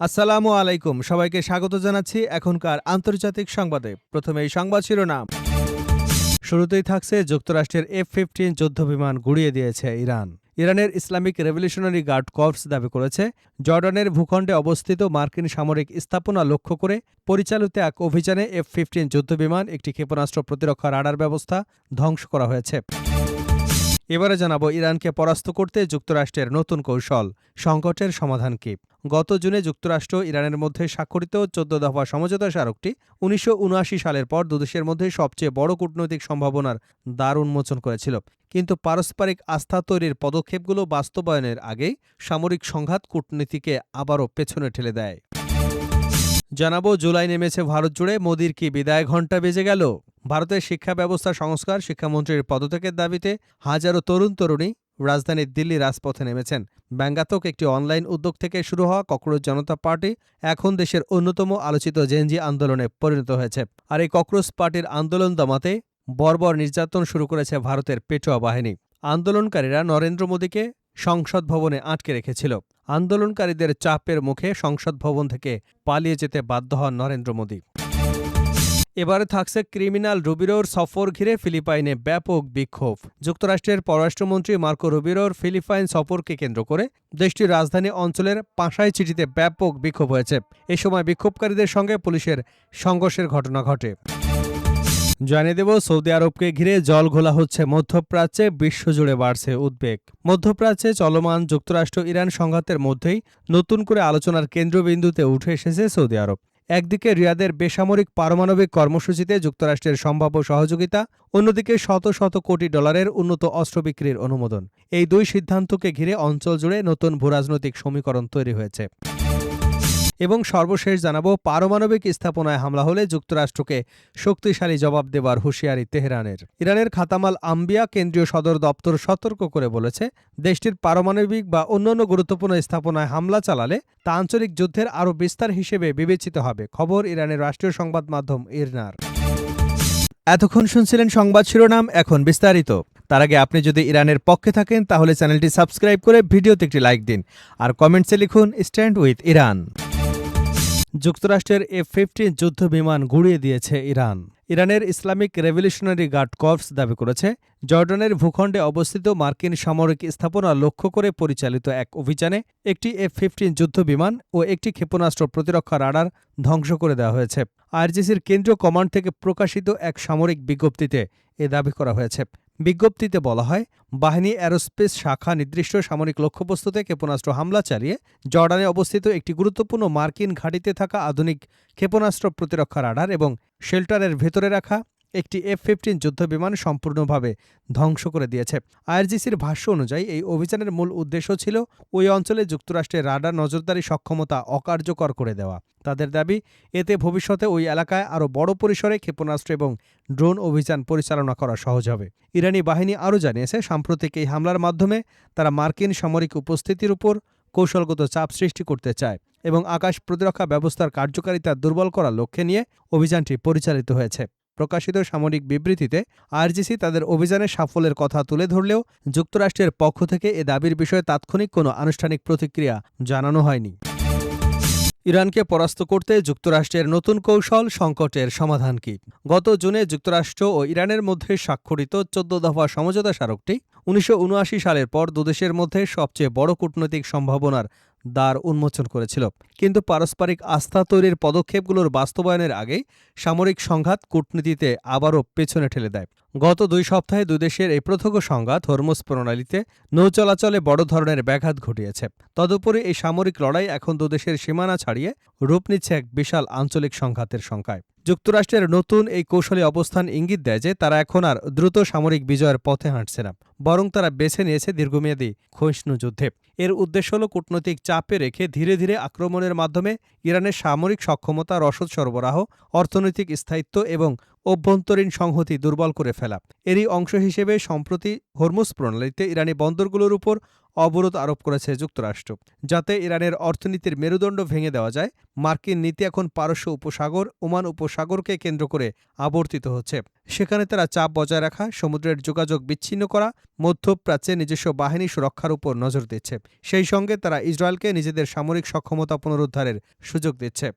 আসসালামু আলাইকুম, সবাইকে স্বাগত জানাচ্ছি এখনকার আন্তর্জাতিক সংবাদে। প্রথমে এই সংবাদ শিরোনাম। শুরুতেই থাকছে যুক্তরাষ্ট্রের F-15 যুদ্ধবিমান গুড়িয়ে দিয়েছে ইরান। ইরানের ইসলামিক রেভলিউশনারি গার্ড কর্পস দাবি করেছে, জর্ডানের ভূখণ্ডে অবস্থিত মার্কিন সামরিক স্থাপনা লক্ষ্য করে পরিচালিত এক অভিযানে F-15 যুদ্ধবিমান, একটি ক্ষেপণাস্ত্র প্রতিরক্ষা রাডার ব্যবস্থা ধ্বংস করা হয়েছে। এবারে জানাবো ইরানকে পরাস্ত করতে যুক্তরাষ্ট্রের নতুন কৌশল, সংকটের সমাধান কি। গত জুনে যুক্তরাষ্ট্র ইরানের মধ্যে স্বাক্ষরিত 14 দফা সমঝোতা স্মারকটি 1979 সালের পর দুদেশের মধ্যে সবচেয়ে বড় কূটনৈতিক সম্ভাবনার দ্বার উন্মোচন করেছিল। কিন্তু পারস্পরিক আস্থা তৈরির পদক্ষেপগুলো বাস্তবায়নের আগেই সামরিক সংঘাত কূটনীতিকে আবারও পেছনে ঠেলে দেয়। জানাবো জুলাই নেমেছে ভারত জুড়ে, মোদির কি বিদায় ঘণ্টা বেজে গেল। ভারতের শিক্ষা ব্যবস্থা সংস্কার, শিক্ষামন্ত্রীর পদত্যাগের দাবিতে হাজারো তরুণ তরুণী রাজধানী দিল্লি রাজপথে নেমেছেন। ব্যঙ্গাত্মক একটি অনলাইন উদ্যোগ থেকে শুরু হওয়া ককরোচ জনতা পার্টি এখন দেশের অন্যতম আলোচিত জেনজি আন্দোলনে পরিণত হয়েছে। আর এই ককরোচ পার্টির আন্দোলন দমাতে বর্বর নির্যাতন শুরু করেছে ভারতের পেটোয়া বাহিনী। আন্দোলনকারীরা নরেন্দ্র মোদীকে সংসদ ভবনে আটকে রেখেছিল। আন্দোলনকারীদের চাপের মুখে সংসদ ভবন থেকে পালিয়ে যেতে বাধ্য হন নরেন্দ্র মোদী। এবারে থাকছে ক্রিমিনাল রুবিরোর সফর ঘিরে ফিলিপাইনে ব্যাপক বিক্ষোভ। যুক্তরাষ্ট্রের পররাষ্ট্রমন্ত্রী মার্কো রুবিরোর ফিলিপাইন সফরকে কেন্দ্র করে দেশটির রাজধানী অঞ্চলের পাঁশাই চিঠিতে ব্যাপক বিক্ষোভ হয়েছে। এ সময় বিক্ষোভকারীদের সঙ্গে পুলিশের সংঘর্ষের ঘটনা ঘটে। জানিয়ে দেব, সৌদি আরবকে ঘিরে জল ঘোলা হচ্ছে মধ্যপ্রাচ্যে, বিশ্বজুড়ে বাড়ছে উদ্বেগ। মধ্যপ্রাচ্যে চলমান যুক্তরাষ্ট্র ইরান সংঘাতের মধ্যেই নতুন করে আলোচনার কেন্দ্রবিন্দুতে উঠে এসেছে সৌদি আরব। একদিকে রিয়াদের বেসামরিক পারমাণবিক কর্মসূচিতে যুক্তরাষ্ট্রের সম্ভাব্য সহযোগিতা, অন্যদিকে শত শত কোটি ডলারের উন্নত অস্ত্র বিক্রির অনুমোদন। এই দুই সিদ্ধান্তকে ঘিরে অঞ্চল জুড়ে নতুন ভূরাজনৈতিক সমীকরণ তৈরি হয়েছে। এবং সর্বশেষ জানাবো, পারমাণবিক স্থাপনায় হামলা হলে যুক্তরাষ্ট্রকে শক্তিশালী জবাব দেবার হুঁশিয়ারি তেহরানের। ইরানের খাতামাল আম্বিয়া কেন্দ্রীয় সদর দপ্তর সতর্ক করে বলেছে, দেশটির পারমাণবিক বা অন্যান্য গুরুত্বপূর্ণ স্থাপনায় হামলা চালালে তা আঞ্চলিক যুদ্ধের আরও বিস্তার হিসেবে বিবেচিত হবে। খবর ইরানের রাষ্ট্রীয় সংবাদ মাধ্যম ইরনার। এতক্ষণ শুনছিলেন সংবাদ শিরোনাম, এখন বিস্তারিত। তার আগে আপনি যদি ইরানের পক্ষে থাকেন তাহলে চ্যানেলটি সাবস্ক্রাইব করে ভিডিওতে একটি লাইক দিন আর কমেন্টসে লিখুন স্ট্যান্ড উইথ ইরান। যুক্তরাষ্ট্রের F-15 যুদ্ধবিমান গুড়িয়ে দিয়েছে ইরান। ইরানের ইসলামিক রেভলিউশনারি গার্ড কর্পস দাবি করেছে, জর্ডানের ভূখণ্ডে অবস্থিত মার্কিন সামরিক স্থাপনা লক্ষ্য করে পরিচালিত এক অভিযানে একটি F-15 যুদ্ধবিমান ও একটি ক্ষেপণাস্ত্র প্রতিরক্ষা রাডার ধ্বংস করে দেওয়া হয়েছে। আইআরজিসির কেন্দ্রীয় কমান্ড থেকে প্রকাশিত এক সামরিক বিজ্ঞপ্তিতে এ দাবি করা হয়েছে। বিজ্ঞপ্তিতে বলা হয়, বাহিনী অ্যারোস্পেস শাখা নির্দিষ্ট সামরিক লক্ষ্যবস্তুতে ক্ষেপণাস্ত্র হামলা চালিয়ে জর্ডানে অবস্থিত একটি গুরুত্বপূর্ণ মার্কিন ঘাঁটিতে থাকা আধুনিক ক্ষেপণাস্ত্র প্রতিরক্ষা রাডার এবং শেল্টারের ভেতরে রাখা একটি F-15 যুদ্ধবিমান সম্পূর্ণভাবে ধ্বংস করে দিয়েছে। আইআরজিসির ভাষ্য অনুযায়ী এই অভিযানের মূল উদ্দেশ্য ছিল ওই অঞ্চলে যুক্তরাষ্ট্রের রাডার নজরদারি সক্ষমতা অকার্যকর করে দেওয়া। তাদের দাবি, এতে ভবিষ্যতে ওই এলাকায় আরও বড় পরিসরে ক্ষেপণাস্ত্র এবং ড্রোন অভিযান পরিচালনা করা সহজ হবে। ইরানি বাহিনী আরও জানিয়েছে, সাম্প্রতিক এই হামলার মাধ্যমে তারা মার্কিন সামরিক উপস্থিতির উপর কৌশলগত চাপ সৃষ্টি করতে চায় এবং আকাশ প্রতিরক্ষা ব্যবস্থার কার্যকারিতা দুর্বল করার লক্ষ্যে নিয়ে অভিযানটি পরিচালিত হয়েছে। প্রকাশিত সামরিক বিবৃতিতে আইআরজিসি তাদের অভিযানের সাফল্যের কথা তুলে ধরলেও যুক্তরাষ্ট্রের পক্ষ থেকে এ দাবির বিষয়ে তাৎক্ষণিক কোনো আনুষ্ঠানিক প্রতিক্রিয়া জানানো হয়নি। ইরানকে পরাস্ত করতে যুক্তরাষ্ট্রের নতুন কৌশল, সংকটের সমাধান কি। গত জুনে যুক্তরাষ্ট্র ও ইরানের মধ্যে স্বাক্ষরিত 14 দফা সমঝোতা স্মারকটি 1979 সালের পর দুদেশের মধ্যে সবচেয়ে বড় কূটনৈতিক সম্ভাবনার দ্বার উন্মোচন করেছিল। কিন্তু পারস্পরিক আস্থা তৈরির পদক্ষেপগুলোর বাস্তবায়নের আগেই সামরিক সংঘাত কূটনীতিতে আবারও পেছনে ঠেলে দেয়। গত 2 সপ্তাহে দুই দেশের এই প্রত্যক্ষ সংঘাত হরমুজ প্রণালীতে নৌ চলাচলে বড় ধরনের ব্যাঘাত ঘটিয়েছে। তদুপরি এই সামরিক লড়াই এখন দুদেশের সীমানা ছাড়িয়ে রূপ নিচ্ছে এক বিশাল আঞ্চলিক সংঘাতের শঙ্কায়। যুক্তরাষ্ট্রের নতুন এই কৌশলী অবস্থান ইঙ্গিত দেয় যে তারা এখন আর দ্রুত সামরিক বিজয়ের পথে হাঁটছে না, বরং তারা বেছে নিয়েছে দীর্ঘমেয়াদী ক্ষয়িষ্ণু যুদ্ধে। এর উদ্দেশ্য হল কূটনৈতিক চাপে রেখে ধীরে ধীরে আক্রমণের মাধ্যমে ইরানের সামরিক সক্ষমতা, রসদ সরবরাহ, অর্থনৈতিক স্থায়িত্ব এবং অভ্যন্তরীণ সংহতি দুর্বল করে ফেলা। এরই অংশ হিসেবে সম্প্রতি হরমুজ প্রণালীতে ইরানি বন্দরগুলোর উপর অবরোধ আরোপ করেছে যুক্তরাষ্ট্র, যাতে ইরানের অর্থনীতির মেরুদণ্ড ভেঙে দেওয়া যায়। মার্কিন নীতি এখন পারস্য উপসাগর, ওমান উপসাগরকে কেন্দ্র করে আবর্তিত হচ্ছে। সেখানে তারা চাপ বজায় রাখা, সমুদ্রের যোগাযোগ বিচ্ছিন্ন করা, মধ্যপ্রাচ্যে নিজস্ব বাহিনী সুরক্ষার উপর নজর দিচ্ছে। সেই সঙ্গে তারা ইসরায়েলকে নিজেদের সামরিক সক্ষমতা পুনরুদ্ধারের সুযোগ দিচ্ছে।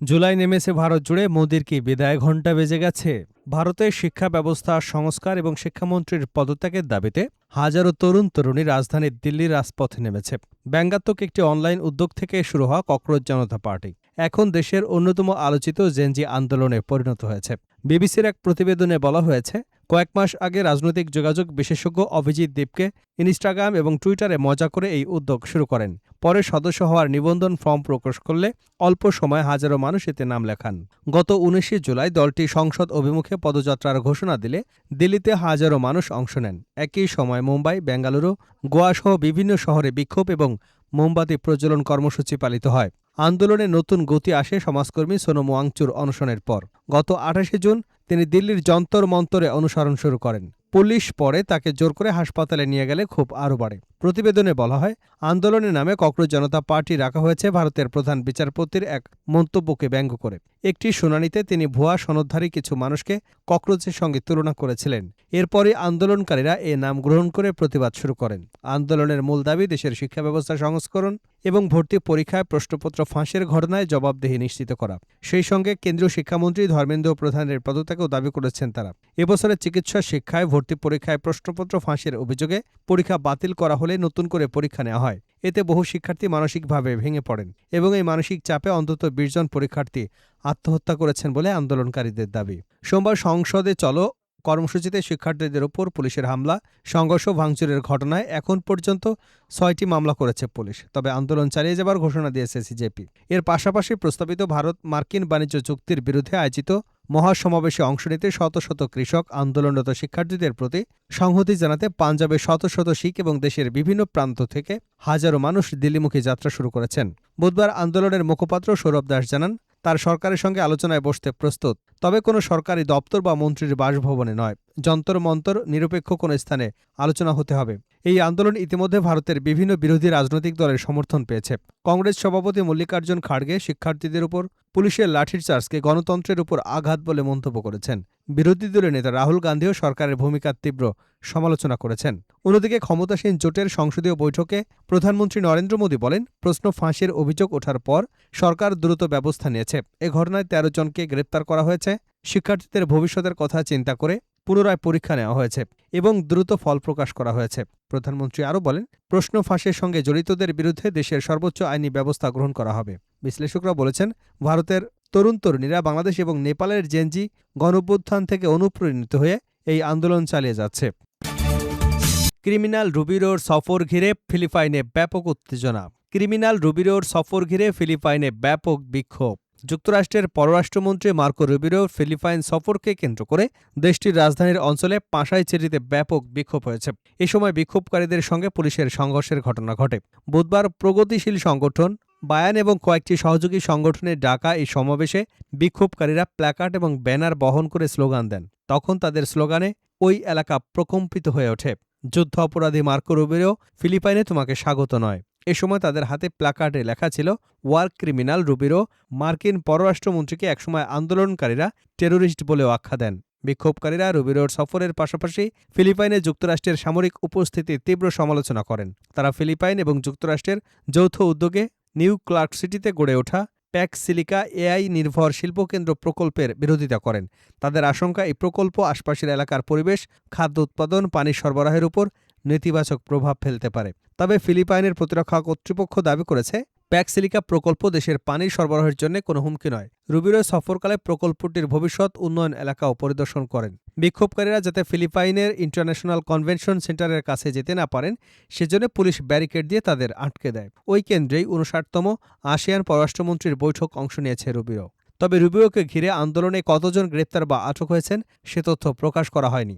জুলাই নেমেছে ভারত জুড়ে, মোদির কি বিদায় ঘণ্টা বেজে গেছে? ভারতের শিক্ষা ব্যবস্থা সংস্কার এবং শিক্ষামন্ত্রীর পদত্যাগের দাবিতে হাজারো তরুণ তরুণী রাজধানী দিল্লির রাজপথে নেমেছে। ব্যঙ্গাত্মক একটি অনলাইন উদ্যোগ থেকে শুরু হওয়া ককরোচ জনতা পার্টি এখন দেশের অন্যতম আলোচিত জেনজি আন্দোলনে পরিণত হয়েছে। বিবিসির এক প্রতিবেদনে বলা হয়েছে, কয়েক মাস আগে রাজনৈতিক যোগাযোগ বিশেষজ্ঞ অভিজিৎ দীপকে ইনস্টাগ্রাম এবং টুইটারে মজা করে এই উদ্যোগ শুরু করেন। পরে সদস্য হওয়ার নিবন্ধন ফর্ম প্রকাশ করলে অল্প সময়ে হাজারো মানুষ এতে নাম লেখান। গত ১৯ জুলাই দলটি সংসদ অভিমুখে পদযাত্রার ঘোষণা দিলে দিল্লিতে হাজারো মানুষ অংশ নেন। একই সময় মুম্বাই, বেঙ্গালুরু, গোয়াসহ বিভিন্ন শহরে বিক্ষোভ এবং মোমবাতি প্রজ্বলন কর্মসূচি পালিত হয়। আন্দোলনে নতুন গতি আসে সমাজকর্মী সোনম ওয়াংচুর অনশনের পর। গত ২৮ জুন তিনি দিল্লির যন্তর মন্তরে অনুসরণ শুরু করেন। পুলিশ পরে তাকে জোর করে হাসপাতালে নিয়ে গেলে ক্ষোভ আরও বাড়ে। প্রতিবেদনে বলা হয়, আন্দোলনের নামে ককরোচ জনতা পার্টি রাখা হয়েছে ভারতের প্রধান বিচারপতির এক মন্তব্যকে ব্যঙ্গ করে। একটি শুনানিতে তিনি ভুয়া সনদধারী কিছু মানুষকে ককরোচের সঙ্গে তুলনা করেছিলেন। এরপরই আন্দোলনকারীরা এ নাম গ্রহণ করে প্রতিবাদ শুরু করেন। আন্দোলনের মূল দাবি দেশের শিক্ষা ব্যবস্থা সংস্করণ এবং ভর্তি পরীক্ষায় প্রশ্নপত্র ফাঁসের ঘটনায় জবাবদিহি নিশ্চিত করা। সেই সঙ্গে কেন্দ্রীয় শিক্ষামন্ত্রী ধর্মেন্দ্র প্রধানের পদত্যাগও দাবি করেছেন তারা। এবছরের চিকিৎসা শিক্ষায় ভর্তি পরীক্ষায় প্রশ্নপত্র ফাঁসের অভিযোগে পরীক্ষা বাতিল করা হলে নতুন করে পরীক্ষা নেওয়া হয়। এতে বহু শিক্ষার্থী মানসিকভাবে ভেঙে পড়েন এবং এই মানসিক চাপে অন্তত ২০ জন পরীক্ষার্থী আত্মহত্যা করেছেন বলে আন্দোলনকারীদের দাবি। সোমবার সংসদে চলো কর্মসূচিতে শিক্ষার্থীদের ওপর পুলিশের হামলা, সংঘর্ষ, ভাঙচুরের ঘটনায় এখন পর্যন্ত ৬টি মামলা করেছে পুলিশ। তবে আন্দোলন চালিয়ে যাবার ঘোষণা দিয়েছে সিজেপি। এর পাশাপাশি প্রস্তাবিত ভারত মার্কিন বাণিজ্য চুক্তির বিরুদ্ধে আয়োজিত মহাসমাবেশে অংশ নিতে শত শত কৃষক, আন্দোলনরত শিক্ষার্থীদের প্রতি সংহতি জানাতে পাঞ্জাবে শত শত শিখ এবং দেশের বিভিন্ন প্রান্ত থেকে হাজারো মানুষ দিল্লিমুখী যাত্রা শুরু করেছেন। বুধবার আন্দোলনের মুখপাত্র সৌরভ দাস জানান, তার সরকারের সঙ্গে আলোচনায় বসতে প্রস্তুত, তবে কোনো সরকারি দপ্তর বা মন্ত্রীর বাসভবনে নয়, যন্তর মন্তর নিরপেক্ষ কোনো স্থানে আলোচনা হতে হবে। এই আন্দোলন ইতিমধ্যে ভারতের বিভিন্ন বিরোধী রাজনৈতিক দলের সমর্থন পেয়েছে। কংগ্রেস সভাপতি মল্লিকার্জুন খাড়গে শিক্ষার্থীদের উপর পুলিশের লাঠিচার্জকে গণতন্ত্রের উপর আঘাত বলে মন্তব্য করেছেন। বিরোধী দলের নেতা রাহুল গান্ধীও সরকারের ভূমিকার তীব্র সমালোচনা করেছেন। অন্যদিকে ক্ষমতাসীন জোটের সংসদীয় বৈঠকে প্রধানমন্ত্রী নরেন্দ্র মোদী বলেন, প্রশ্ন ফাঁসের অভিযোগ ওঠার পর সরকার দ্রুত ব্যবস্থা নিয়েছে। এ ঘটনায় ১৩ জনকে গ্রেপ্তার করা হয়েছে। শিক্ষার্থীদের ভবিষ্যতের কথা চিন্তা করে পুনরায় পরীক্ষা নেওয়া হয়েছে এবং দ্রুত ফল প্রকাশ করা হয়েছে। প্রধানমন্ত্রী আরও বলেন, প্রশ্ন ফাঁসের সঙ্গে জড়িতদের বিরুদ্ধে দেশের সর্বোচ্চ আইনি ব্যবস্থা গ্রহণ করা হবে। বিশ্লেষকরা বলেছেন, ভারতের তরুণ তরুণীরা বাংলাদেশ এবং নেপালের জেনজি গণঅভ্যুত্থান থেকে অনুপ্রাণিত হয়ে এই আন্দোলন চালিয়ে যাচ্ছে। ক্রিমিনাল রুবিরোর সফর ঘিরে ফিলিপাইনে ব্যাপক উত্তেজনা। ক্রিমিনাল রুবিরোর সফর ঘিরে ফিলিপাইনে ব্যাপক বিক্ষোভ। যুক্তরাষ্ট্রের পররাষ্ট্রমন্ত্রী মার্কো রুবিরো ফিলিপাইন সফরকে কেন্দ্র করে দেশটির রাজধানীর অঞ্চলে পাঁশাইচেরিতে ব্যাপক বিক্ষোভ হয়েছে। এ সময় বিক্ষোভকারীদের সঙ্গে পুলিশের সংঘর্ষের ঘটনা ঘটে। বুধবার প্রগতিশীল সংগঠন বায়ান এবং কয়েকটি সহযোগী সংগঠনের ডাকা এই সমাবেশে বিক্ষোভকারীরা প্ল্যাকার্ড এবং ব্যানার বহন করে স্লোগান দেন। তখন তাদের স্লোগানে ওই এলাকা প্রকম্পিত হয়ে ওঠে। যুদ্ধ অপরাধী মার্কো রুবিরো, ফিলিপাইনে তোমাকে স্বাগত নয়। এ সময় তাদের হাতে প্ল্যাকার্ডে লেখা ছিল, ওয়ার ক্রিমিনাল রুবিরো। মার্কিন পররাষ্ট্রমন্ত্রীকে একসময় আন্দোলনকারীরা টেরোরিস্ট বলেও আখ্যা দেন। বিক্ষোভকারীরা রুবিরোর সফরের পাশাপাশি ফিলিপাইনে যুক্তরাষ্ট্রের সামরিক উপস্থিতির তীব্র সমালোচনা করেন। তারা ফিলিপাইন এবং যুক্তরাষ্ট্রের যৌথ উদ্যোগে নিউ ক্লার্ক সিটিতে গড়ে ওঠা প্যাক সিলিকা এআই নির্ভর শিল্পকেন্দ্র প্রকল্পের বিরোধিতা করেন। তাদের আশঙ্কা, এই প্রকল্প আশপাশের এলাকার পরিবেশ, খাদ্য উৎপাদন, পানি সরবরাহের উপর নেতিবাচক প্রভাব ফেলতে পারে। তবে ফিলিপাইনের প্রতিরক্ষা কর্তৃপক্ষ দাবি করেছে, প্যাকসিলিকা প্রকল্প দেশের পানি সরবরাহের জন্য কোনো হুমকি নয়। রুবিরো সফরকালে প্রকল্পটির ভবিষ্যৎ উন্নয়ন এলাকাও পরিদর্শন করেন। বিক্ষোভকারীরা যাতে ফিলিপাইনের ইন্টারন্যাশনাল কনভেনশন সেন্টারের কাছে যেতে না পারেন, সেজন্য পুলিশ ব্যারিকেড দিয়ে তাদের আটকে দেয়। ওই কেন্দ্রেই ৫৯তম আসিয়ান পররাষ্ট্রমন্ত্রীর বৈঠক অংশ নিয়েছে রুবিরো। তবে রুবিরোকে ঘিরে আন্দোলনে কতজন গ্রেপ্তার বা আটক হয়েছেন সে তথ্য প্রকাশ করা হয়নি।